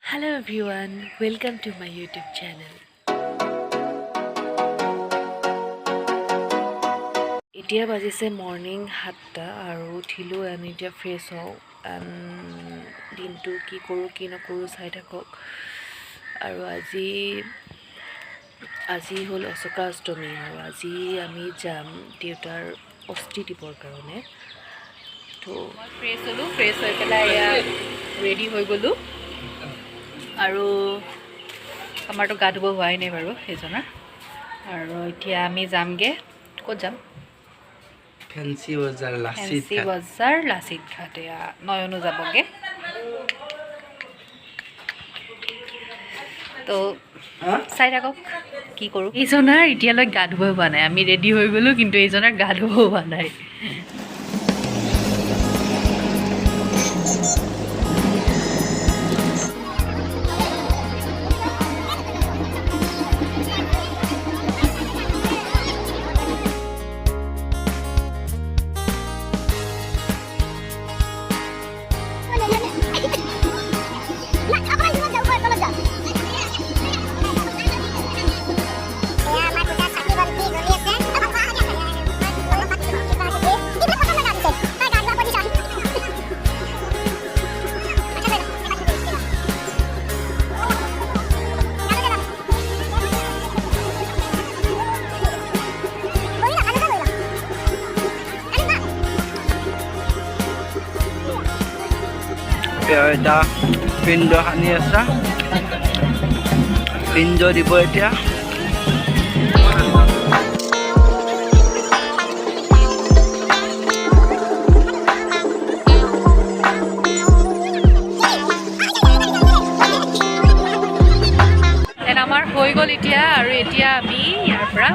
Hello everyone, welcome to my YouTube channel. এতিয়া বাজিছে morning 7টা আৰু উঠিলোঁ আমি এতিয়া ফ্ৰেছ হওঁ দিনটো কি কৰোঁ কি নকৰোঁ চাই থাকক আৰু আজি হ'ল অশোকা অষ্টমী আৰু আজি আমি যাম দেউতাৰ অস্থি দিবৰ কাৰণে তো ফ্ৰেছ হ'লোঁ ফ্ৰেছ হৈ পেলাই এয়া ৰেডি হৈ গ'লোঁ আৰু আমাৰতো গা ধুব হোৱাই নাই বাৰু সেইজনৰ আৰু এতিয়া আমি যামগৈ ক'ত যাম ফেন্সি বজাৰ লাচিত ঘাট এয়া নয়নো যাবগৈ তো চাই থাকক কি কৰোঁ এইজনাৰ এতিয়ালৈ গা ধুব হোৱা নাই আমি ৰেডি হৈ গ'লোঁ কিন্তু এইজনাৰ গা ধুব হোৱা নাই এটা পিণ্ড সানি আছা পিণ্ড দিব এতিয়া আমাৰ হৈ গ'ল এতিয়া আৰু এতিয়া আমি ইয়াৰ পৰা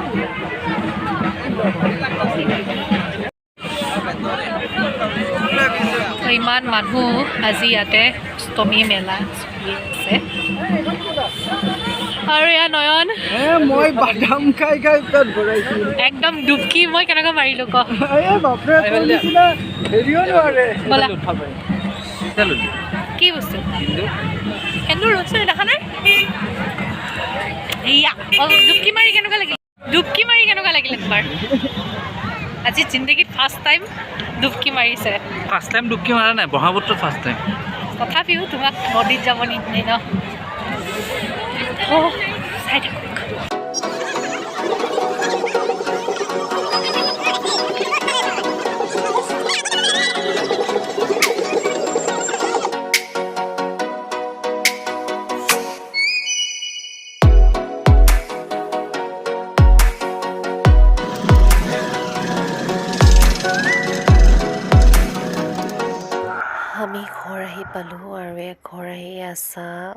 ইমান মানুহ আজি ইয়াতে অষ্টমী মেলা চলি আছে আৰু এয়া নয়ন মই বাদাম খাই খাই পেট ভৰাইছো একদম ডুবকি মই কেনেকৈ মাৰিলোঁ ক কি বস্তু সেন্দুৰ ৰ'দছে দেখা নাই এয়া ডুবকি মাৰি কেনেকুৱা লাগিলে তোমাৰ আজি জিন্দগীত ফাৰ্ষ্ট টাইম ডুবকি মাৰিছে ফাৰ্ষ্ট টাইম ডুবকি মাৰা নাই ব্ৰহ্মপুত্ৰত ফাৰ্ষ্ট টাইম তথাপিও তোমাক নদীত যাব নিদিয়ে ন চাই থাকক আমি ঘৰ আহি পালোঁ আৰু ঘৰ আহি চাহ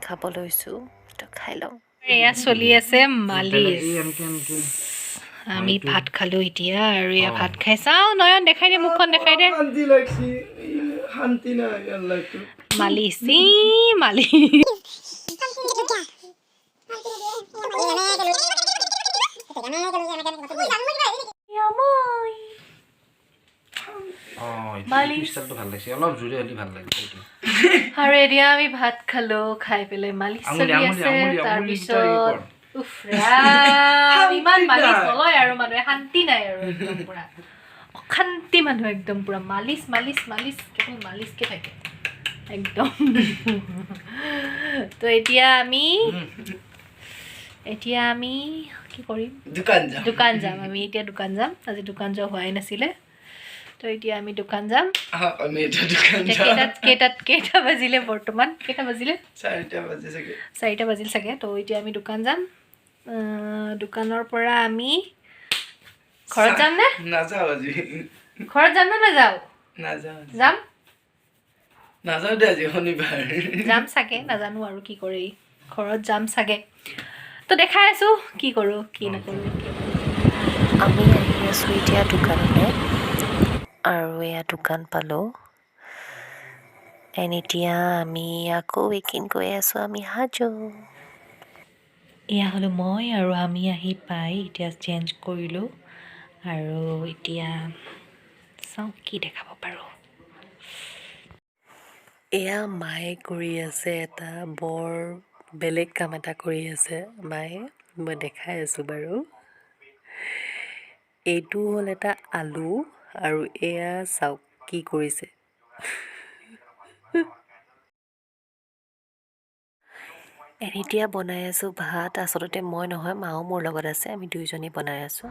খাব লৈছোঁ তো খাই লওঁ এয়া চলি আছে মালিচ আমি ভাত খালোঁ এতিয়া আৰু এয়া ভাত খাই চাওঁ নয়ন দেখাই দে মুখখন দেখাই দে মালিচ আৰু এতিয়া আমি ভাত খালোঁ খাই পেলাই মালিচ চলি আছে তাৰপিছত ইমান মালিচ নলয় আৰু মানুহে শান্তি নাই আৰু একদম পুৰা অশান্তি মানুহ একদম পুৰা মালিচ কেৱল মালিচকে থাকে একদম তো এতিয়া আমি কি কৰিম দোকান যাম আমি এতিয়া দোকান যাম আজি দোকান যোৱা হোৱাই নাছিলে তো এতিয়া আমি দোকান যাম কেইটা বাজিলে বৰ্তমান কেইটা বাজিলে 4টা বাজিল চাগে তো এতিয়া আমি দোকান যাম দোকানৰ পৰা আমি ঘৰত যাম নে ঘৰত যাম নে নাযাওঁ আজি শনিবাৰ যাম চাগে নাজানো আৰু কি কৰি ঘৰত যাম চাগে তো দেখাই আছোঁ কি কৰোঁ কি নকৰোঁ আমি আহি আছোঁ এতিয়া দোকানলৈ আৰু এয়া দোকান পালোঁ এতিয়া আমি আকৌ ৱেকিং কৰি আছোঁ আমি সাজু এয়া হ'লো মই আৰু আমি আহি পাই এতিয়া চেঞ্জ কৰিলোঁ আৰু এতিয়া চাওঁ কি দেখাব পাৰোঁ এয়া মায়ে কৰি আছে এটা বৰ বেলেগ কাম এটা কৰি আছে মায়ে, মই দেখাই আছোঁ বাৰু। এইটো হ'ল এটা আলু আৰু এয়া চাওক কি কৰিছে। এতিয়া বনাই আছোঁ ভাত, আচলতে মই নহয় মাও মোৰ লগত আছে, আমি দুয়োজনী বনাই আছোঁ।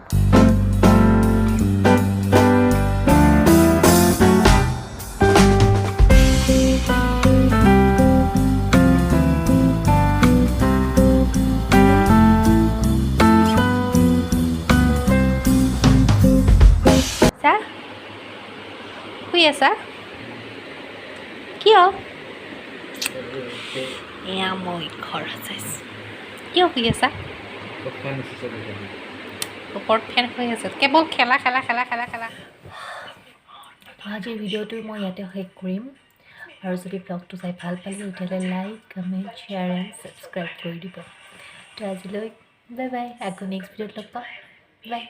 চা শুই আছা কিয়? এয়া মই ঘৰ সাজাইছোঁ। কিয় শুই আছা? ওপৰত ফেন হৈ আছে, কেৱল খেলা খেলা খেলা খেলা খেলা। আজিৰ ভিডিঅ'টো মই ইয়াতে শেষ কৰিম, আৰু যদি ব্লগটো চাই ভাল পালে তেতিয়াহ'লে like comment share and subscribe কৰি দিব। তো আজিলৈ বাই বাই, আকৌ নেক্সট ভিডিঅ'ত লগ পাম, বাই।